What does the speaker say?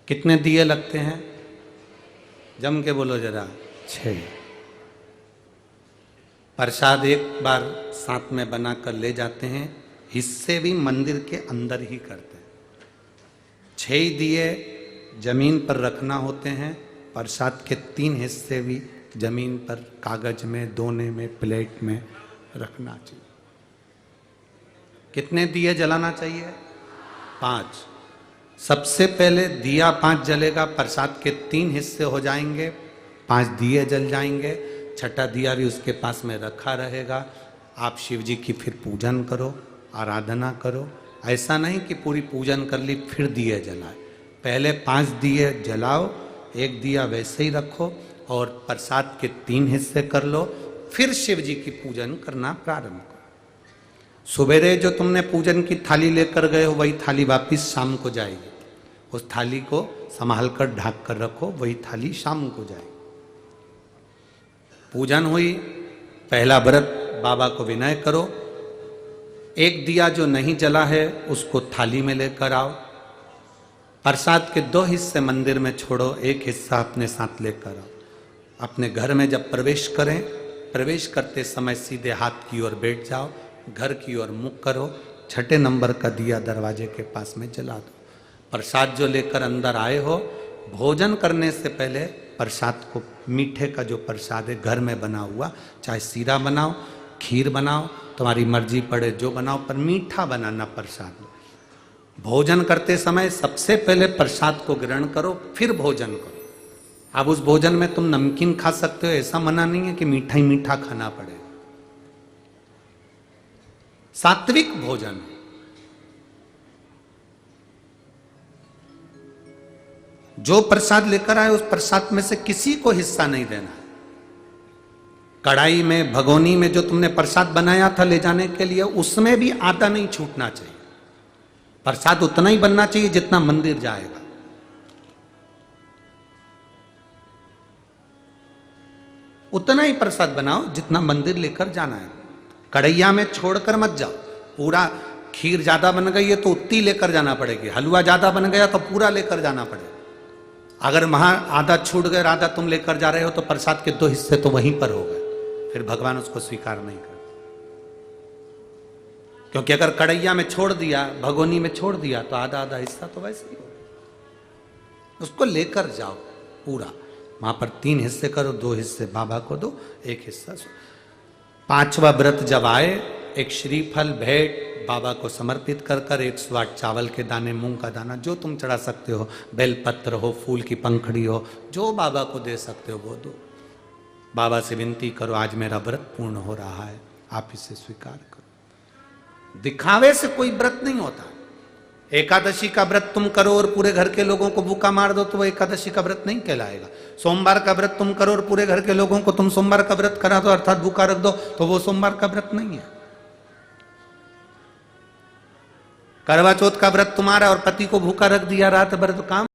कितने दिए लगते हैं? जम के बोलो जरा। 6। प्रसाद एक बार साथ में बनाकर ले जाते हैं, हिस्से भी मंदिर के अंदर ही करते हैं। 6 दिए जमीन पर रखना होते हैं, प्रसाद के 3 हिस्से भी जमीन पर कागज में, दोने में, प्लेट में रखना चाहिए। कितने दिए जलाना चाहिए? 5। सबसे पहले दिया 5 जलेगा, प्रसाद के 3 हिस्से हो जाएंगे, 5 दिए जल जाएंगे, छठा दिया भी उसके पास में रखा रहेगा। आप शिव जी की फिर पूजन करो, आराधना करो। ऐसा नहीं कि पूरी पूजन कर ली फिर दिए जलाए, पहले 5 दिए जलाओ, 1 दिया वैसे ही रखो और प्रसाद के 3 हिस्से कर लो, फिर शिव जी की पूजन करना प्रारंभ करो। सुबेरे जो तुमने पूजन की थाली लेकर गए हो वही थाली वापिस शाम को जाएगी, उस थाली को संभाल कर ढाक कर रखो, वही थाली शाम को जाएगी। पूजन हुई, पहला व्रत बाबा को विनय करो। 1 दिया जो नहीं जला है उसको थाली में लेकर आओ। प्रसाद के 2 हिस्से मंदिर में छोड़ो, 1 हिस्सा अपने साथ लेकर आओ। अपने घर में जब प्रवेश करें, प्रवेश करते समय सीधे हाथ की ओर बैठ जाओ, घर की ओर मुख करो, छठे नंबर का दिया दरवाजे के पास में जला दो। प्रसाद जो लेकर अंदर आए हो, भोजन करने से पहले प्रसाद को, मीठे का जो प्रसाद है घर में बना हुआ, चाहे सीरा बनाओ, खीर बनाओ, तुम्हारी मर्जी पड़े जो बनाओ, पर मीठा बनाना प्रसाद। भोजन करते समय सबसे पहले प्रसाद को ग्रहण करो, फिर भोजन करो। अब उस भोजन में तुम नमकीन खा सकते हो, ऐसा मना नहीं है कि मीठा ही मीठा खाना पड़ेगा। सात्विक भोजन। जो प्रसाद लेकर आए उस प्रसाद में से किसी को हिस्सा नहीं देना। कढ़ाई में, भगोनी में जो तुमने प्रसाद बनाया था ले जाने के लिए, उसमें भी आधा नहीं छूटना चाहिए। प्रसाद उतना ही बनना चाहिए जितना मंदिर जाएगा। उतना ही प्रसाद बनाओ जितना मंदिर लेकर जाना है। कढ़ैया में छोड़कर मत जाओ। पूरा खीर ज्यादा बन गई है तो उतनी लेकर जाना पड़ेगी, हलवा ज्यादा बन गया तो पूरा लेकर जाना पड़ेगा। अगर वहां आधा छूट गए, आधा तुम लेकर जा रहे हो तो प्रसाद के 2 हिस्से तो वहीं पर हो गए, फिर भगवान उसको स्वीकार नहीं करते। क्योंकि अगर कढ़ैया में छोड़ दिया, भगोनी में छोड़ दिया तो आधा आधा हिस्सा तो वैसे ही हो। उसको लेकर जाओ पूरा, वहां पर 3 हिस्से करो, 2 हिस्से बाबा को दो, 1 हिस्सा। 5वां व्रत जब आए, एक श्रीफल भेंट बाबा को समर्पित कर कर 108 चावल के दाने, मूंग का दाना, जो तुम चढ़ा सकते हो, बेलपत्र हो, फूल की पंखड़ी हो, जो बाबा को दे सकते हो वो दो। बाबा से विनती करो, आज मेरा व्रत पूर्ण हो रहा है, आप इसे स्वीकार करो। दिखावे से कोई व्रत नहीं होता। एकादशी का व्रत तुम करो और पूरे घर के लोगों को भूखा मार दो तो वो एकादशी का व्रत नहीं कहलाएगा। सोमवार का व्रत तुम करो और पूरे घर के लोगों को तुम सोमवार का व्रत करा दो, अर्थात भूखा रख दो, तो वो सोमवार का व्रत नहीं है। करवा चौथ का व्रत तुम्हारा और पति को भूखा रख दिया रात भर, तो काम